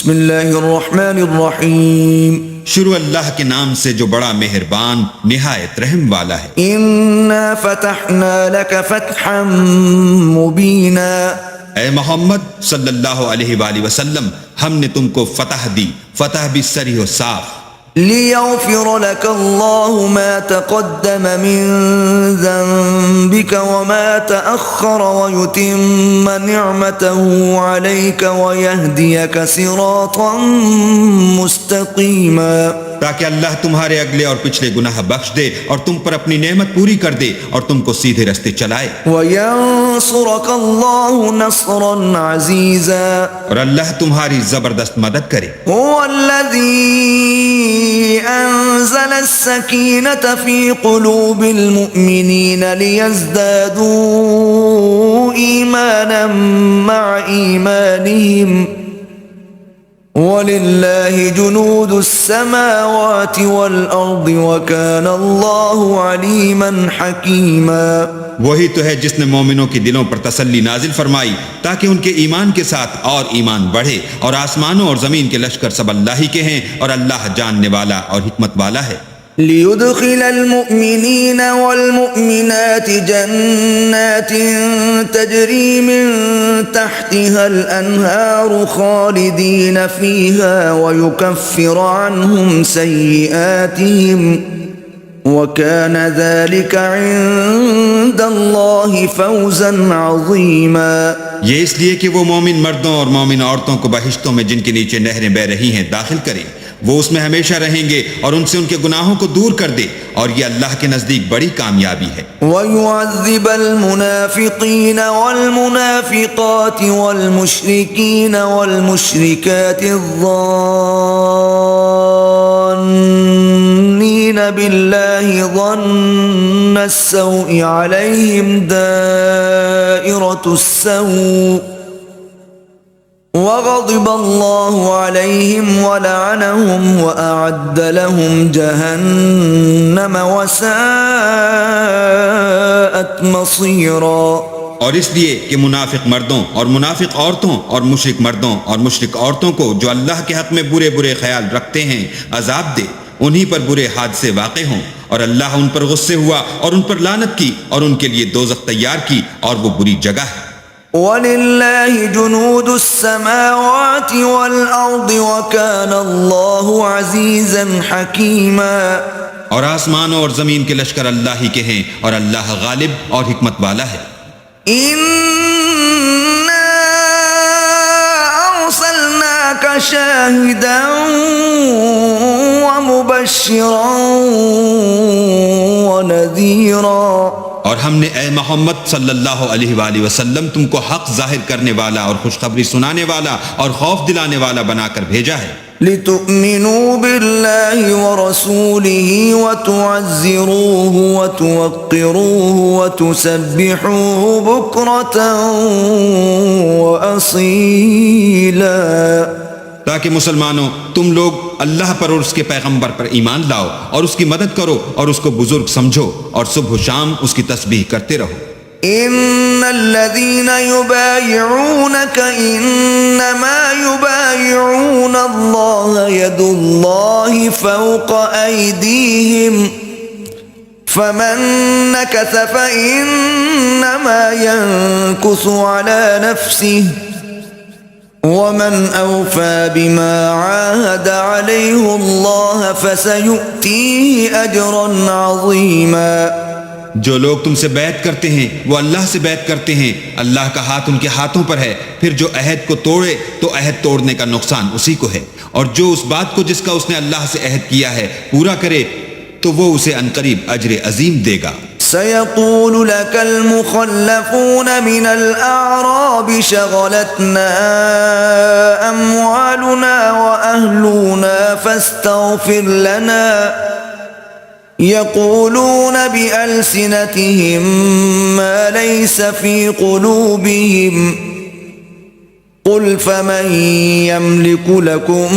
बिस्मिल्लाहिर्रहमानिर्रहीम। शुरू अल्लाह के नाम से जो बड़ा मेहरबान निहायत रहम वाला है। इन्ना फतहना लक फतहम मुबीना। ए मोहम्मद सल्लल्लाहु अलैहि वसल्लम, हमने तुमको फतह दी, फतह भी सरी व साफ। लियग़फ़िर लक अल्लाहु मा तक़द्दम मिन ज़ंबिक व मा तअख़्ख़र व युतिम्म निअमतहु अलैक व यहदियक सिरातन मुस्तक़ीमा। ताकि अल्लाह तुम्हारे अगले और पिछले गुनाह बख्श दे और तुम पर अपनी नेमत पूरी कर दे और तुमको सीधे रास्ते चलाए। वयंसुरक अल्लाहु नस्रन अज़ीज़ा। और अल्लाह तुम्हारी जबरदस्त मदद करे। हुवल्लज़ी अंज़ल अस्सकीनत फ़ी क़ुलूबिल मुअमिनीन लियज़दादू ईमानन मअ ईमानिहिम वलिल्लाहि जुनूदुस समावाति वल अर्दि व कान अल्लाहु अलीमन हकीमा। वही तो है जिसने मोमिनों के दिलों पर तसल्ली नाजिल फरमाई ताकि उनके ईमान के साथ और ईमान बढ़े, और आसमानों और जमीन के लश्कर सब अल्लाह ही के हैं और अल्लाह जानने वाला और हिकमत वाला है। लियुदखिलल मुअमिनीन वल मुअमिनात जन्नातिन तजरी मिन तहतिहल अनहारु खालिदीन फीहा व युकफ्फिर अन्हुम सय्यिआतिहिम व कान ज़ालिका इंदल्लाहि फौज़न अज़ीमा। ये इसलिए कि वो मोमिन मर्दों और मोमिन औरतों को बहिश्तों में जिनके नीचे नहरें बह रही हैं दाखिल करे, वो उसमें हमेशा रहेंगे और उनसे उनके गुनाहों को दूर कर दे, और ये अल्लाह के नजदीक बड़ी कामयाबी है। वयुअज़्ज़िबल मुनाफ़िक़ीन वल मुनाफ़िक़ात वल मुश्रिकीन वल मुश्रिकात ज़ान्नीन बिल्लाहि ज़न्नस सौइ अलैहिम दाइरतुस सौइ वग़ज़िब अल्लाहु अलैहिम वलअनहुम वअअद्द लहुम जहन्नम वसाअत मसीरा। और इसलिए कि मुनाफिक मर्दों और मुनाफिक औरतों और मुशरिक मर्दों और मुशरिक औरतों को जो अल्लाह के हक में बुरे बुरे ख्याल रखते हैं अजाब दे, उन्हीं पर बुरे हादसे वाक़े हों, और अल्लाह उन पर गुस्से हुआ और उन पर लानत की और उनके लिए दोज़ख तैयार की, और वो बुरी जगह है। वलिल्लाहि जुनूदुस समावाति वल अर्दि व कान अल्लाहु अज़ीज़न हकीमा। और आसमानों और जमीन के लश्कर अल्लाह ही के हैं और अल्लाह गालिब और हिकमत वाला है। इन्ना अर्सलनाका शाहिदन व मुबश्शिरन व नज़ीरा। और हमने ए मोहम्मद सल्लल्लाहु अलैहि वसल्लम तुमको हक जाहिर करने वाला और खुशखबरी सुनाने वाला और खौफ दिलाने वाला बनाकर भेजा है। लितुअमिनू बिल्लाहि व रसूलिही व तुअज़्ज़िरूहु व तुवक्किरूहु व तुसब्बिहूहु बुक्रतन व असीला। ताकि मुसलमानों तुम लोग अल्लाह पर और उसके पैगंबर पर ईमान लाओ और उसकी मदद करो और उसको बुजुर्ग समझो और सुबह शाम उसकी तस्बीह करते रहो। इन्नल्लज़ीना युबायिऊनक इन्नमा युबायिऊन अल्लाह यदुल्लाहि फौक़ ऐदीहिम फमन नकस फइन्नमा यनकुसु अला नफ्सिहि वमन औफ़ा बिमा आहद अलैहि अल्लाह फसयुअतीहि अजरन अज़ीमा। जो लोग तुमसे बैत करते हैं वो अल्लाह से बैत करते हैं, अल्लाह का हाथ उनके हाथों पर है, फिर जो अहद को तोड़े तो अहद तोड़ने का नुकसान उसी को है, और जो उस बात को जिसका उसने अल्लाह से अहद किया है पूरा करे तो वो उसे अनकरीब अजर अजीम देगा। सयक़ूलु लकल मुख़ल्लफ़ून मिनल अअराब शग़लतना अम्वालुना व अहलुना फस्तग़फ़िर लना यक़ूलून बिअल्सिनतिहिम मा लैस फ़ी क़ुलूबिहिम क़ुल फ़मन यमलिकु लकुम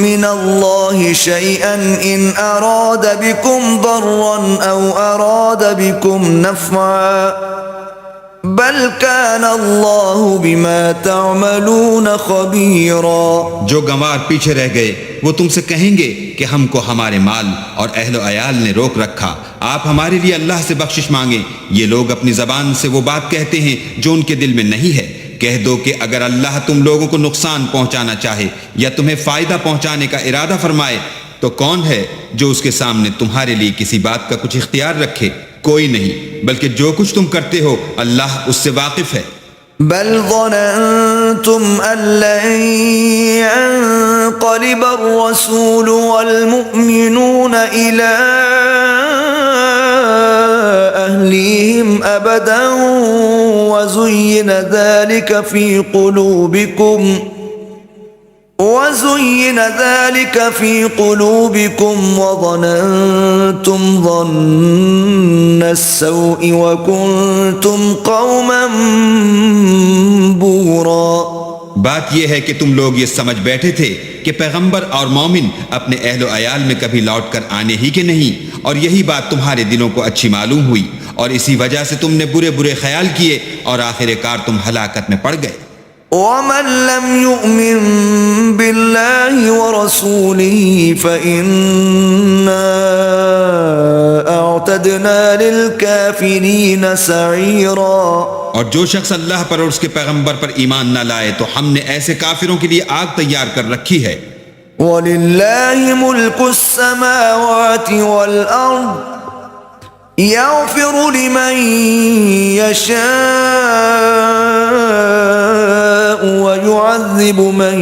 मिनल्लाहि शैअन इन अराद बिकुम दर्रन औ अराद बिकुम नफ़अन बल कान अल्लाहु बिमा तअमलून खबीरा। जो गंवार पीछे रह गए वो तुमसे कहेंगे कि हमको हमारे माल और अहलो अयाल ने रोक रखा, आप हमारे लिए अल्लाह से बख्शिश मांगे। ये लोग अपनी जबान से वो बात कहते हैं जो उनके दिल में नहीं है। कह दो कि अगर अल्लाह तुम लोगों को नुकसान पहुंचाना चाहे या तुम्हें फायदा पहुंचाने का इरादा फरमाए तो कौन है जो उसके सामने तुम्हारे लिए किसी बात का कुछ इख्तियार रखे? कोई नहीं, बल्कि जो कुछ तुम करते हो अल्लाह उससे वाकिफ है। बल ज़नंतुम अल्लन यंक़लिब अर्रसूल वल मुअमिनून इला अहलिहिम अबदन वज़ुय्यिन ज़ालिका फ़ी क़ुलूबिकुम वज़नंतुम ظن السوء वकुंतुम क़ौमन बूरा। बात यह है कि तुम लोग ये समझ बैठे थे कि पैगंबर और मोमिन अपने अहलो अयाल में कभी लौट कर आने ही के नहीं, और यही बात तुम्हारे दिलों को अच्छी मालूम हुई और इसी वजह से तुमने बुरे बुरे ख्याल किए और आखिरकार तुम हलाकत में पड़ गए। वमन लम युमिन बिल्लाहि व रसूलिही फइन्ना अअतदना लिलकाफिरीन सईरा। और जो शख्स अल्लाह पर और उसके पैगंबर पर ईमान न लाए तो हमने ऐसे काफिरों के लिए आग तैयार कर रखी है। वलिल्लाहि मुल्कुस समावाति वल अर्द यग़फ़िरु लिमन यशाअ व युअज़्ज़िबु मन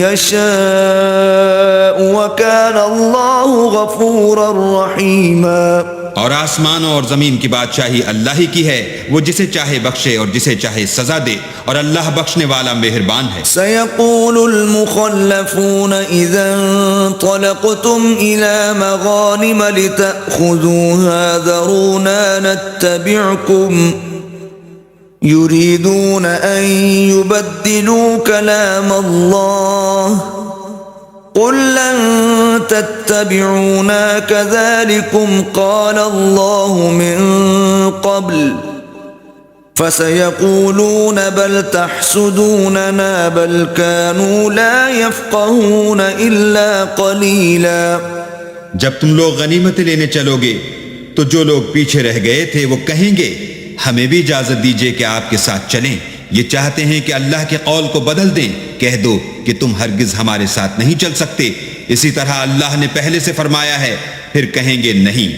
यशाअ व कान अल्लाहु गफ़ूरर रहीमा। और आसमानों और जमीन की बादशाही अल्लाह ही की है, वो जिसे चाहे बख्शे और जिसे चाहे सजा दे, और अल्लाह बख्शने वाला मेहरबान है। सयक़ूलुल मुख़ल्लफ़ून इज़ा इंतलक़्तुम इला मग़ानिम लितअख़ुज़ूहा ज़रूना नत्तबि'कुम युरीदून अन युबद्दिलू कलाम अल्लाह क़ुल लन तत्तबि'ूना कज़ालिकुम क़ाल अल्लाहु मिन क़ब्ल फसयक़ूलून बल तहसुदूनना बल कानू ला यफ़क़हून इल्ला क़लीला। जब तुम लोग गनीमतें लेने चलोगे तो जो लोग पीछे रह गए थे वो कहेंगे हमें भी इजाजत दीजिए कि आपके साथ चलें। ये चाहते हैं कि अल्लाह के कौल को बदल दें। कह दो कि तुम हरगिज हमारे साथ नहीं चल सकते। इसी तरह अल्लाह ने पहले से फरमाया है। फिर कहेंगे नहीं,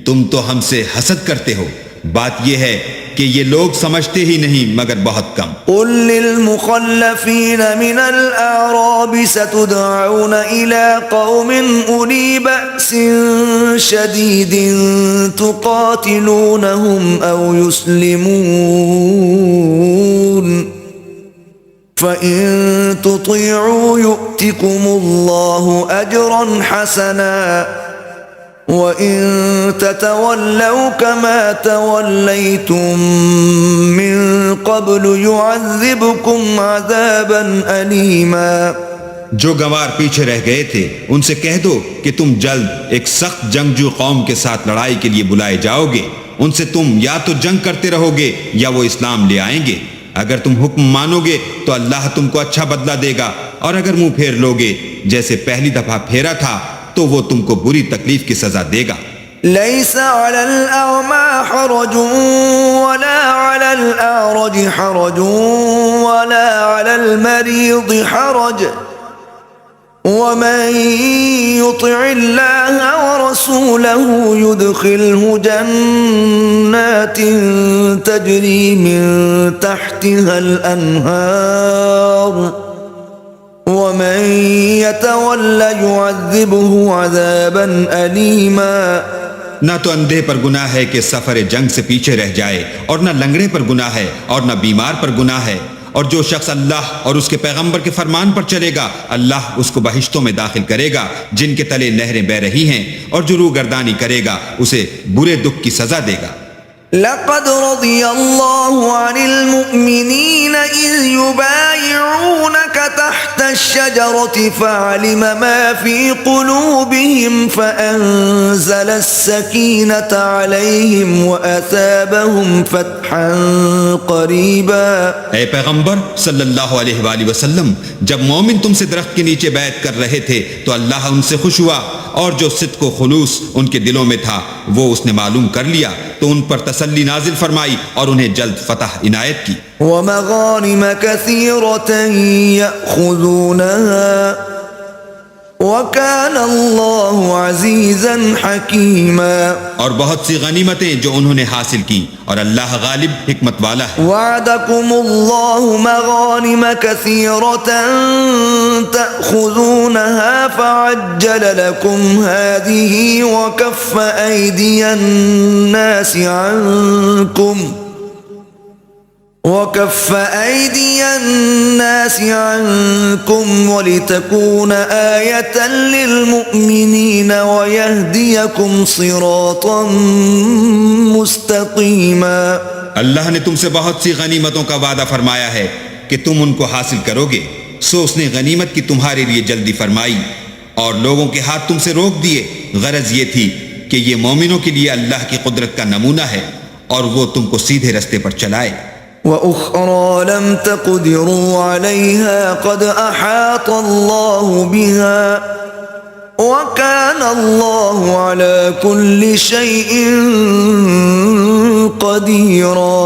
तुम तो हमसे हसद करते हो। बात यह है कि ये लोग समझते ही नहीं मगर बहुत कम। क़ुल लिल मुख़ल्लफ़ीन मिनल अअराबि सतुदअऊन इला क़ौमिन उली बअसिन शदीदिन तुक़ातिलूनहुम औ युस्लिमून फ़इन तुतिअू युअतिकुमुल्लाहु अजरन हसना वइन ततवल्लौ कमा तवल्लैतुम मिन क़ब्लु युअज़्ज़िबकुम अज़ाबन अलीमा। जो गंवार पीछे रह गए थे उनसे कह दो कि तुम जल्द एक सख्त जंगजू कौम के साथ लड़ाई के लिए बुलाए जाओगे। उनसे तुम या तो जंग करते रहोगे या वो इस्लाम ले आएंगे। अगर तुम हुक्म मानोगे तो अल्लाह तुमको अच्छा बदला देगा, और अगर मुंह फेर लोगे जैसे पहली दफा फेरा था तो वो तुमको बुरी तकलीफ की सजा देगा। लैसा अलल अअमा हरजुन वला अलल अअरज हरजुन वला अलल मरीद हरज वमन युतिइल्लाह व रसूलहु युदखिलहु जन्नातिन तजरी मिन तहतिहल अन्हार वमन यतवल्ला युअज़्ज़िबहु अज़ाबन अलीमा। ना तो अंधे पर गुनाह है कि सफर जंग से पीछे रह जाए, और ना लंगड़े पर गुनाह है, और ना बीमार पर गुनाह है। और जो शख्स अल्लाह और उसके पैगंबर के फरमान पर चलेगा अल्लाह उसको बहिश्तों में दाखिल करेगा जिनके तले नहरें बह रही हैं, और जो रूगर्दानी करेगा उसे बुरे दुख की सजा देगा। लक़द रज़ियल्लाहु अनिल मुअमिनीन إذ يبايعونك تحت الشجرة فعلم ما في قلوبهم فأنزل السكينة عليهم وأثابهم فتحا قريبا। ए पैगंबर सल्लल्लाहु अलैहि वसल्लम, जब मोमिन तुमसे दरख्त के नीचे बैत कर रहे थे तो अल्लाह उनसे खुश हुआ और जो सिद्क व खुलूस उनके दिलों में था वो उसने मालूम कर लिया तो उन पर तसल्ली नाजिल फरमाई और उन्हें जल्द फतह इनायत की। वमग़ानिम कसीरतन यअख़ुज़ूनहा वकान अल्लाहु अज़ीज़न हकीमा। और बहुत सी गनीमतें जो उन्होंने हासिल की और अल्लाह गालिब हिकमत वाला है। वअदकुमुल्लाहु मग़ानिम कसीरतन तअख़ुज़ूनहा फअज्जल लकुम हाज़िही वकफ़ ऐदियन नासि عنكم ولتكون آية للمؤمنين ويهديكم صراطا मुस्तकीमा। अल्लाह ने तुमसे बहुत सी गनीमतों का वादा फरमाया है कि तुम उनको हासिल करोगे, सो उसने गनीमत की तुम्हारे लिए जल्दी फरमाई और लोगों के हाथ तुमसे रोक दिए। गरज ये थी कि ये मोमिनों के लिए अल्लाह की कुदरत का नमूना है और वो तुमको सीधे रस्ते पर चलाए। वउख़रा लम तक़दिरू अलैहा क़द अहात अल्लाहु बिहा वकान अल्लाहु अला कुल्लि शैइन क़दीरा।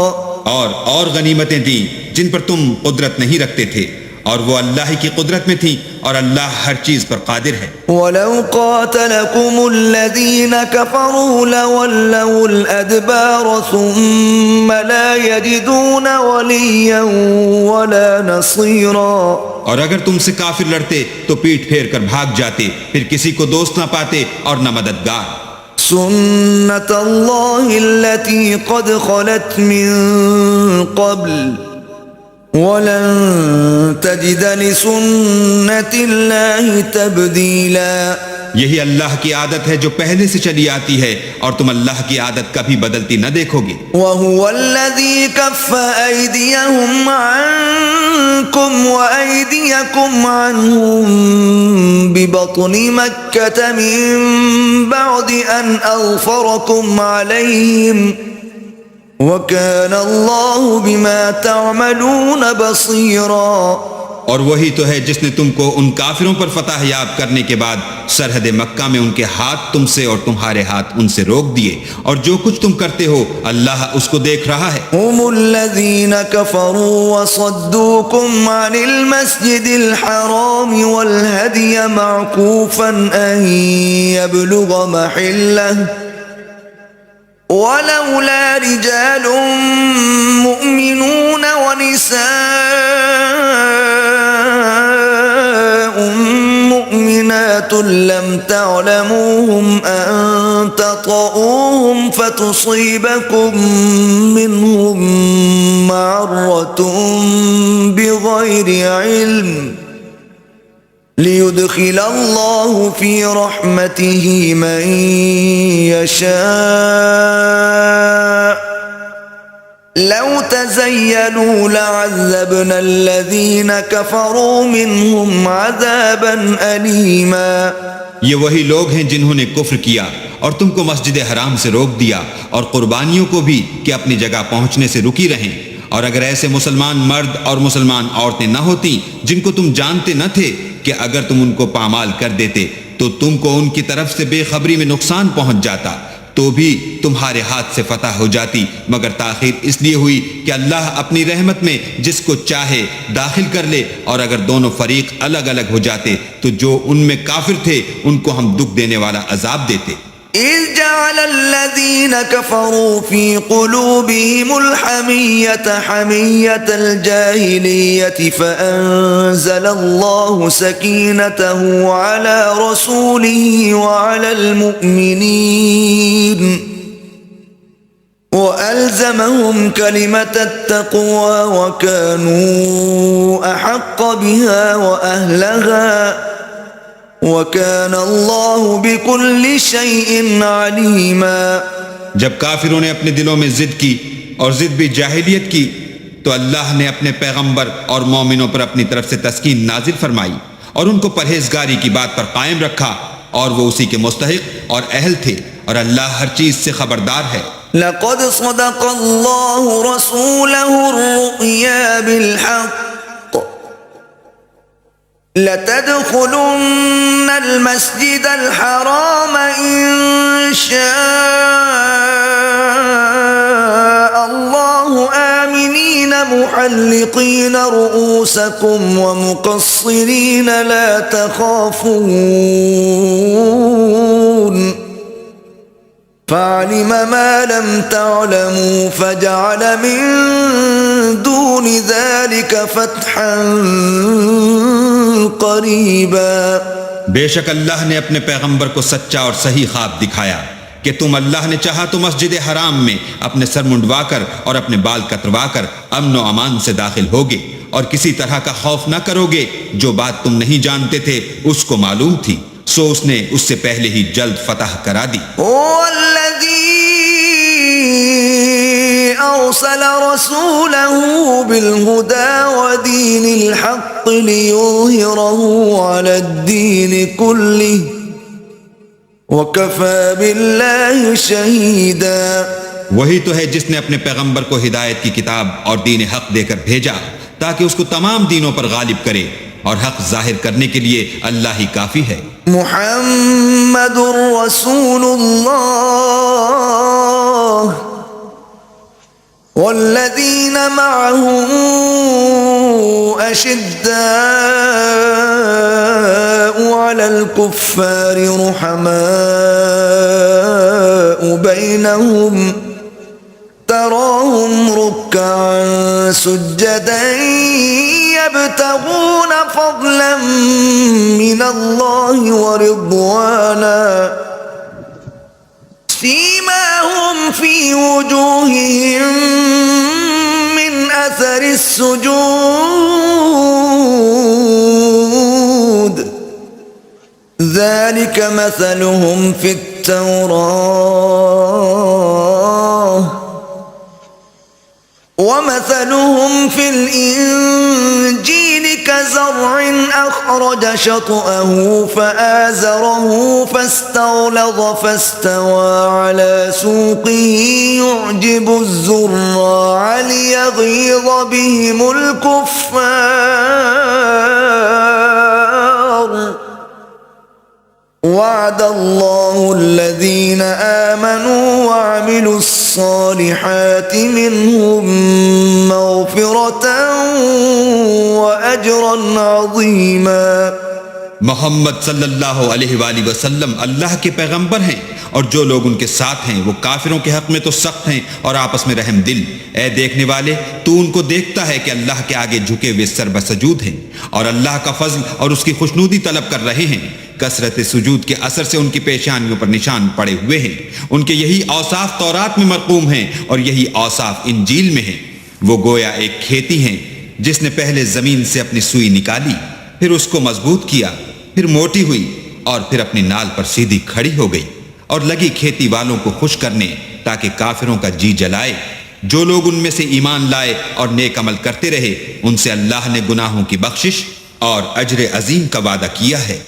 और गनीमतें दी जिन पर तुम कुदरत नहीं रखते थे और वो अल्लाह की कुदरत में थी और अल्लाह हर चीज पर कादिर है। वलौ क़ातलकुमुल्लज़ीन कफ़रू लवल्लौल अदबार सुम्मा ला यजिदून वलिय्यन वला नसीरा। और अगर तुमसे काफिर लड़ते तो पीठ फेर कर भाग जाते, फिर किसी को दोस्त ना पाते और न मददगार। सुन्नतल्लाहिल्लती क़द ख़लत मिन क़ब्ल वलन तजिद लिसुन्नतिल्लाहि तब्दीला। यही अल्लाह की आदत है जो पहले से चली आती है और तुम अल्लाह की आदत कभी बदलती न देखोगे। वहुवल्लज़ी कफ़्फ़ ऐदियहुम अन्कुम व ऐदियकुम अन्हुम बिबत्नि मक्कत मिन बअदि अन अग़फ़रकुम अलैहिम वकान अल्लाहु बिमा तअमलून बसीरा। और वही तो है जिसने तुमको उन काफिरों पर फतह याब करने के बाद सरहद मक्का में उनके हाथ तुमसे और तुम्हारे हाथ उनसे रोक दिए और जो कुछ तुम करते हो अल्लाह उसको देख रहा है। हुमुल्लज़ीन कफ़रू वसद्दूकुम अनिल मस्जिदिल हराम वल हदिय मअकूफन अन यबलुग महिल्लह वलौला रिजालुम मुअमिनून वनिसाउम मुअमिनातुन लम तअलमूहुम अन ततऊहुम फतुसीबकुम मिनहुम मअर्रतुन बिगैरि इल्म लियुदखिल अल्लाहु फी रहमतिही मन यशा लौ तज़य्यलू लअज़्ज़बना अल्लज़ीन कफ़रू मिनहुम अज़ाबन अलीमा। ये वही लोग हैं जिन्होंने कुफ्र किया और तुमको मस्जिद हराम से रोक दिया और कुर्बानियों को भी कि अपनी जगह पहुंचने से रुकी रहें। और अगर ऐसे मुसलमान मर्द और मुसलमान औरतें न होती जिनको तुम जानते न थे कि अगर तुम उनको पामाल कर देते तो तुमको उनकी तरफ से बेखबरी में नुकसान पहुंच जाता तो भी तुम्हारे हाथ से फतह हो जाती, मगर ताखीर इसलिए हुई कि अल्लाह अपनी रहमत में जिसको चाहे दाखिल कर ले। और अगर दोनों फरीक अलग अलग हो जाते तो जो उनमें काफिर थे उनको हम दुख देने वाला अजाब देते। إذ جعل الذين كفروا في قلوبهم الحمية حمية الجاهلية فأنزل الله سكينته على رسوله وعلى المؤمنين وألزمهم كلمة التقوى وكانوا أحق بها وأهلها वकान अल्लाहु बिकुल्लि शैइन अलीमा। जब काफिरों ने अपने दिलों में जिद की और जिद भी जाहिलियत की तो अल्लाह ने अपने पैगंबर और मोमिनों पर अपनी तरफ से तस्कीन नाजिल फरमाई और उनको परहेजगारी की बात पर कायम रखा और वो उसी के मुस्तहिक और अहल थे और अल्लाह हर चीज से खबरदार है। लक़द सदक़ल्लाहु रसूलहु अर्रुया बिलहक़्क़ लतदख़ुलुन्नल मस्जिदल हराम इंशाअल्लाहु आमिनीन मुहल्लिक़ीन रुऊसकुम व मुक़स्सिरीन ला तख़ाफ़ून فعلم ما لم تعلموا فجعل من دون ذلك فتحا قريبا। बेशक अल्लाह ने अपने पैगंबर को सच्चा और सही ख्वाब दिखाया कि तुम अल्लाह ने चाहा तो मस्जिद हराम में अपने सर मुंडवाकर और अपने बाल कतरवाकर अमन व अमान से दाखिल होगे और किसी तरह का खौफ न करोगे। जो बात तुम नहीं जानते थे उसको मालूम थी, सो उसने उससे पहले ही जल्द फतह करा दी। أرسل رسوله بالهدى ودين الحق ليظهره على الدين كله وكفى بالله شهيدا। वही तो है जिसने अपने पैगंबर को हिदायत की किताब और दीन हक देकर भेजा ताकि उसको तमाम दीनों पर गालिब करे और हक जाहिर करने के लिए अल्लाह ही काफी है। मुहम्मदुर रसूलुल्लाह वल्लज़ीन मअहू अशिद्दाउ अलल कुफ्फारि रुहमाउ बैनहुम तराहुम रुक्कअन सुज्जदन यब्तगून फज़लन मिनल्लाहि व रिضवाना सीमाहुम फी वजूहिहिम मिन असरि सुजूद ज़ालिक मसलुहुम फित तौराह ومثلهم في الإنجيل كزرع أخرج شطأه فآزره فاستغلظ فاستوى على سوقه يعجب الزراع ليغيظ بهم الكفار وعد الله الذين آمنوا وعملوا الصالحات منهم مغفرة وأجرا عظيما। मोहम्मद सल्लल्लाहु अलैहि वसल्लम अल्लाह के पैगंबर हैं और जो लोग उनके साथ हैं वो काफिरों के हक में तो सख्त हैं और आपस में रहम दिल। ए देखने वाले, तू उनको देखता है कि अल्लाह के आगे झुके हुए सर बसजूद हैं और अल्लाह का फजल और उसकी खुशनूदी तलब कर रहे हैं। कसरत सुजूद के असर से उनकी पेशानियों पर निशान पड़े हुए हैं। उनके यही औसाफ तौरात में मरकूम हैं और यही औसाफ इंजील में हैं। वो गोया एक खेती हैं जिसने पहले जमीन से अपनी सुई निकाली, फिर उसको मजबूत किया, फिर मोटी हुई और फिर अपनी नाल पर सीधी खड़ी हो गई और लगी खेती वालों को खुश करने ताकि काफिरों का जी जलाए। जो लोग उनमें से ईमान लाए और नेक अमल करते रहे उनसे अल्लाह ने गुनाहों की बख्शिश और अजर अजीम का वादा किया है।